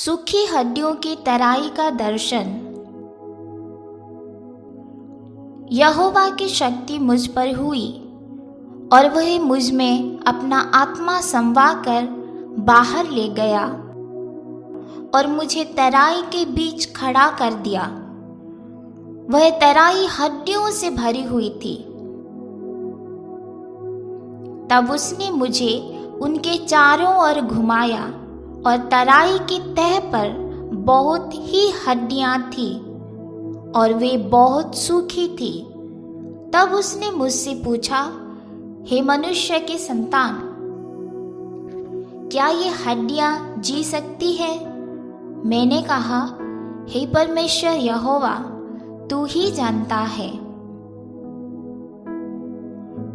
सूखी हड्डियों की तराई का दर्शन। यहोवा की शक्ति मुझ पर हुई और वह मुझ में अपना आत्मा समवा कर बाहर ले गया और मुझे तराई के बीच खड़ा कर दिया। वह तराई हड्डियों से भरी हुई थी। तब उसने मुझे उनके चारों ओर घुमाया और तराई की तह पर बहुत ही हड्डियां थी और वे बहुत सूखी थी। तब उसने मुझसे पूछा, हे मनुष्य के संतान, क्या ये हड्डियां जी सकती है? मैंने कहा, हे परमेश्वर यहोवा, तू ही जानता है।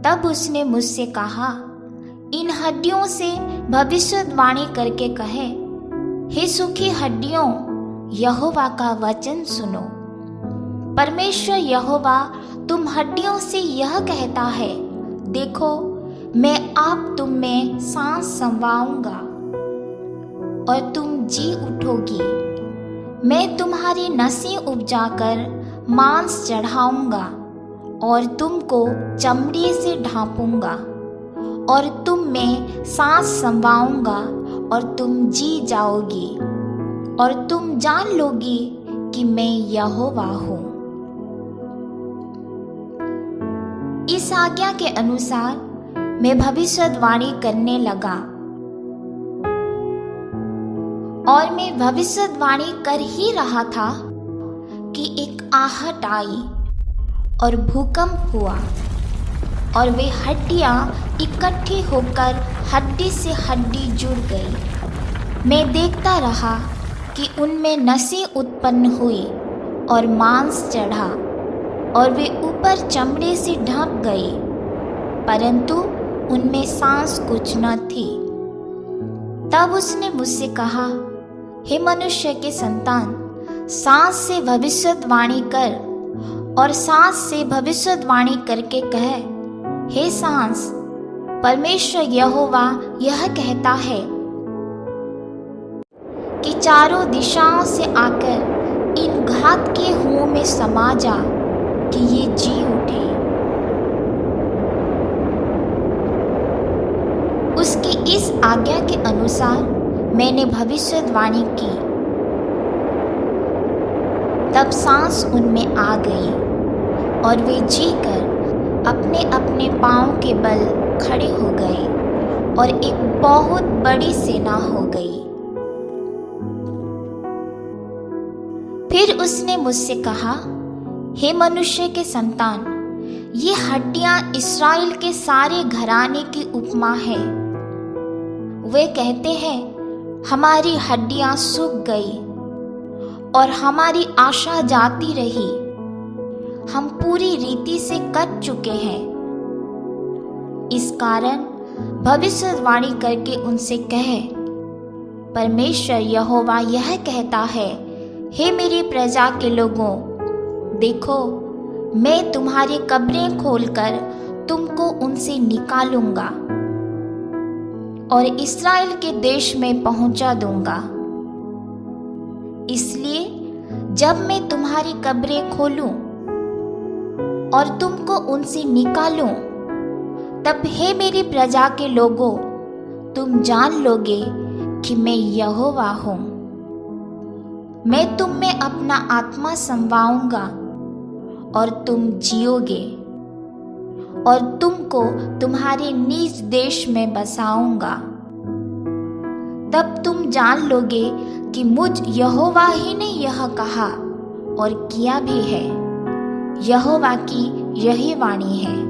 तब उसने मुझसे कहा, इन हड्डियों से भविष्यवाणी करके कहे, हे सूखी हड्डियों, यहोवा का वचन सुनो। परमेश्वर यहोवा तुम हड्डियों से यह कहता है, देखो, मैं आप तुम में सांस समवाऊंगा और तुम जी उठोगी। मैं तुम्हारी नसें उपजाकर मांस चढ़ाऊंगा और तुमको चमड़ी से ढांपूंगा और तुम में सांस समवाऊंगा और तुम जी जाओगी और तुम जान लोगी कि मैं यहोवा हूँ। इस आज्ञा के अनुसार मैं भविष्यवाणी करने लगा और मैं भविष्यवाणी कर ही रहा था कि एक आहट आई और भूकंप हुआ और वे हड्डियां इकट्ठी होकर हड्डी से हड्डी जुड़ गई। मैं देखता रहा कि उनमें नसें उत्पन्न हुई और मांस चढ़ा और वे ऊपर चमड़े से ढक गई, परंतु उनमें सांस कुछ न थी। तब उसने मुझसे कहा, हे मनुष्य के संतान, सांस से भविष्यवाणी कर और सांस से भविष्यवाणी करके कह, हे सांस, परमेश्वर यहोवा यह कहता है कि चारों दिशाओं से आकर इन घात के हुओं में समा जा कि ये जी उठे। उसकी इस आज्ञा के अनुसार मैंने भविष्यवाणी की। तब सांस उनमें आ गई और वे जी कर अपने अपने पांव के बल खड़े हो गए और एक बहुत बड़ी सेना हो गई। फिर उसने मुझसे कहा, हे मनुष्य के संतान, ये हड्डियां इस्राएल के सारे घराने की उपमा है। वे कहते हैं, हमारी हड्डियां सूख गई और हमारी आशा जाती रही। हम पूरी रीति से कट चुके हैं। इस कारण भविष्यवाणी करके उनसे कहे, परमेश्वर यहोवा यह कहता है, हे मेरी प्रजा के लोगों, देखो, मैं तुम्हारी कब्रें खोलकर तुमको उनसे निकालूंगा और इस्राएल के देश में पहुंचा दूंगा। इसलिए जब मैं तुम्हारी कब्रें खोलूं और तुमको उनसे निकालूं, तब हे मेरी प्रजा के लोगों, तुम जान लोगे कि मैं यहोवा हूँ। मैं तुम में अपना आत्मा समवाऊंगा और तुम जियोगे और तुमको तुम्हारे निज देश में बसाऊंगा। तब तुम जान लोगे कि मुझ यहोवा ही ने यह कहा और किया भी है। यहोवा की यही वाणी है।